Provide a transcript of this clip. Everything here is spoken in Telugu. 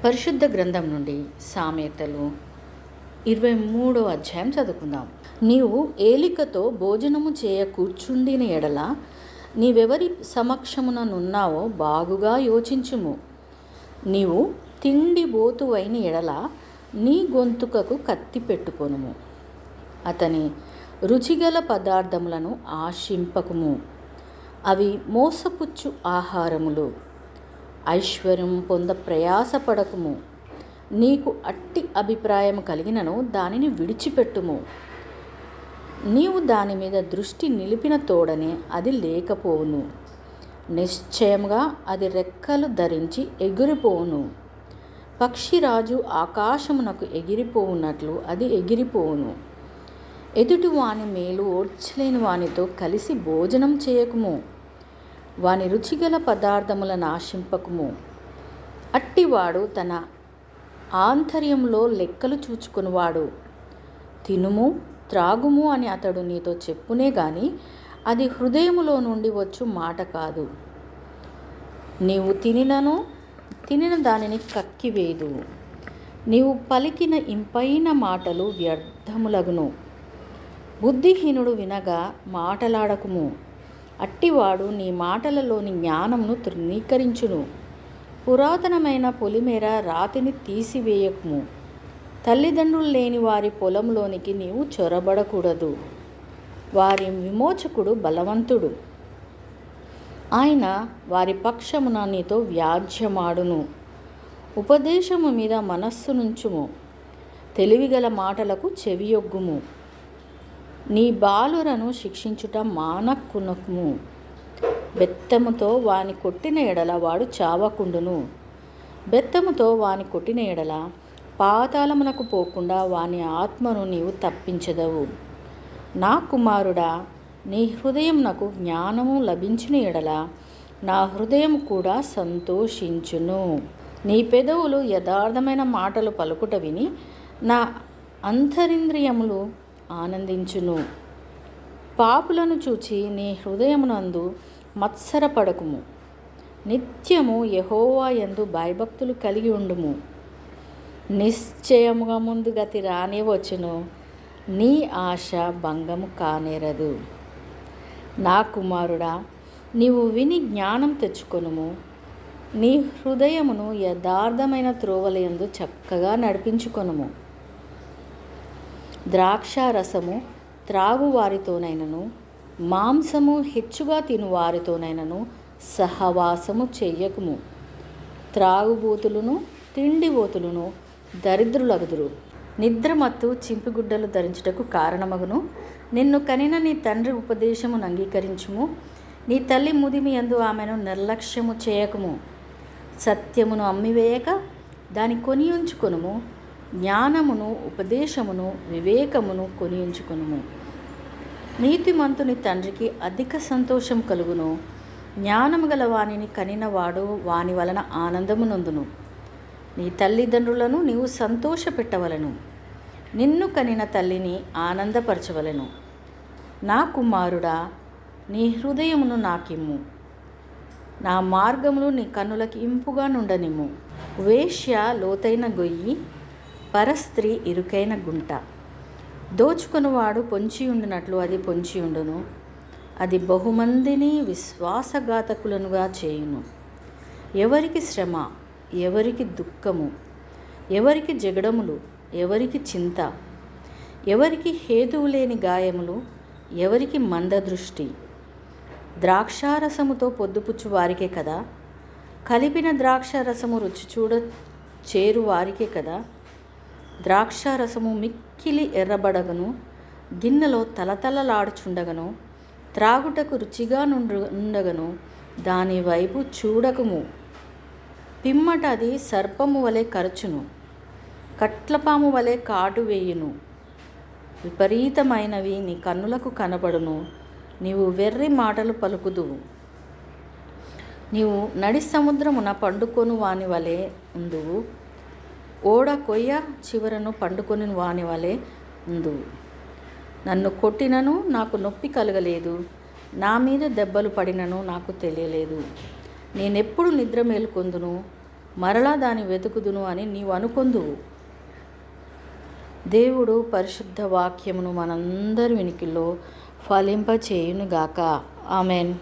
పరిశుద్ధ గ్రంథం నుండి సామెతలు 23వ అధ్యాయం చదువుకుందాం. నీవు ఏలికతో భోజనము చేయ కూర్చుండిన ఎడల నీవెవరి సమక్షముననున్నావో బాగుగా యోచించుము. నీవు తిండిబోతువైన ఎడల నీ గొంతుకకు కత్తి పెట్టుకొనుము. అతని రుచిగల పదార్థములను ఆశింపకుము, అవి మోసపుచ్చు ఆహారములు. ఐశ్వర్యం పొంద ప్రయాసపడకుము. నీకు అట్టి అభిప్రాయం కలిగినను దానిని విడిచిపెట్టుము. నీవు దాని మీద దృష్టి నిలిపిన తోడనే అది లేకపోవును. నిశ్చయముగా అది రెక్కలు ధరించి ఎగిరిపోవును. పక్షిరాజు ఆకాశమునకు ఎగిరిపోవున్నట్లు అది ఎగిరిపోవును. ఎదుటి వాని మేలు ఓర్చలేని వానితో కలిసి భోజనం చేయకుము. వాని రుచిగల పదార్థములను ఆశింపకుము. అట్టివాడు తన ఆంతర్యంలో లెక్కలు చూచుకునివాడు. తినుము త్రాగుము అని అతడు నీతో చెప్పునే గాని అది హృదయములో నుండి వచ్చు మాట కాదు. నీవు తినిన దానిని కక్కివేయదు. నీవు పలికిన ఇంపైన మాటలు వ్యర్థములగును. బుద్ధిహీనుడు వినగా మాటలాడకుము. అట్టివాడు నీ మాటలలోని జ్ఞానమును తృణీకరించును. పురాతనమైన పొలిమేర రాతిని తీసివేయకుము. తల్లిదండ్రులు లేని వారి పొలంలోనికి నీవు చొరబడకూడదు. వారి విమోచకుడు బలవంతుడు, ఆయన వారి పక్షమున నీతో వ్యాజ్యమాడును. ఉపదేశము మీద మనస్సునుంచుము. తెలివిగల మాటలకు చెవియొగ్గుము. నీ బాలురను శిక్షించుట మానకునకుము. బెత్తముతో వాని కొట్టిన ఎడల వాడు చావకుండును. బెత్తముతో వాని కొట్టిన ఎడల పాతాళమునకు పోకుండా వాని ఆత్మను నీవు తప్పించదవు. నా కుమారుడా, నీ హృదయమునకు జ్ఞానము లభించిన ఎడల నా హృదయం కూడా సంతోషించును. నీ పెదవులు యథార్థమైన మాటలు పలుకుట విని నా అంతరింద్రియములు ఆనందించును. పాపులను చూచి నీ హృదయమునందు మత్సరపడకుము. నిత్యము యెహోవా యందు భయభక్తులు కలిగి ఉండుము. నిశ్చయముగా ముందు గతి రానే వచ్చును. నీ ఆశ భంగము కానేరదు. నా కుమారుడా, నీవు విని జ్ఞానం తెచ్చుకొనుము. నీ హృదయమును యథార్థమైన త్రోవలయందు చక్కగా నడిపించుకొనుము. ద్రాక్షారసము త్రాగు వారితోనైనను మాంసము హెచ్చుగా తిను వారితోనైనను సహవాసము చెయ్యకుము. త్రాగుబోతులను తిండిబోతులను దరిద్రులగుదురు. నిద్రమత్తు చింపిగుడ్డలు ధరించుటకు కారణమగును. నిన్ను కనిన నీ తండ్రి ఉపదేశమును అంగీకరించుము. నీ తల్లి ముదిమి యందు ఆమెను నిర్లక్ష్యము చేయకుము. సత్యమును అమ్మివేయక దాని కొనియుంచుకొనుము. జ్ఞానమును ఉపదేశమును వివేకమును కొనియుంచుకొనుము. నీతిమంతుని తండ్రికి అధిక సంతోషం కలుగును. జ్ఞానము గల వానిని కనినవాడు వాని వలన ఆనందము నొందును. నీ తల్లిదండ్రులను నీవు సంతోషపెట్టవలను. నిన్ను కనిన తల్లిని ఆనందపరచవలను. నా కుమారుడా, నీ హృదయమును నాకిమ్ము. నా మార్గములు నీ కన్నులకి ఇంపుగా నుండనిమ్ము. వేశ్య లోతైన గొయ్యి, పరస్త్రీ ఇరుకైన గుంట. దోచుకొనువాడు పొంచియుండునట్లు అది పొంచియుండును. అది బహుమందిని విశ్వాసఘాతకులనుగా చేయును. ఎవరికి శ్రమ, ఎవరికి దుఃఖము, ఎవరికి జగడములు, ఎవరికి చింత, ఎవరికి హేతువు లేని గాయములు, ఎవరికి మందదృష్టి. ద్రాక్షారసముతో పొద్దుపుచ్చు వారికే కదా, కలిపిన ద్రాక్షారసము రుచి చూడ చేరు వారికే కదా. ద్రాక్షారసము మిక్కిలి ఎర్రబడగను, గిన్నెలో తలతలలాడుచుండగను, త్రాగుటకు రుచిగా నుండగను దాని వైపు చూడకుము. పిమ్మట అది సర్పము వలె కరచును, కట్లపాము వలె కాటు వేయును. విపరీతమైనవి నీ కన్నులకు కనబడును. నీవు వెర్రి మాటలు పలుకుదువు. నీవు నడి సముద్రమున పండుకొను వాని వలె ఉందువు. ఓడ కొయ్య చివరను పండుకొని వాని వలె ఉందువు. నన్ను కొట్టినను నాకు నొప్పి కలగలేదు. నా మీద దెబ్బలు పడినను నాకు తెలియలేదు. నేనెప్పుడు నిద్ర మేలుకొందును? మరలా దాని వెతుకుదును అని నీవు అనుకొందువు. దేవుడు పరిశుద్ధ వాక్యమును మనందరి వినికిలో ఫలింపచేయునుగాక. ఆమెన్.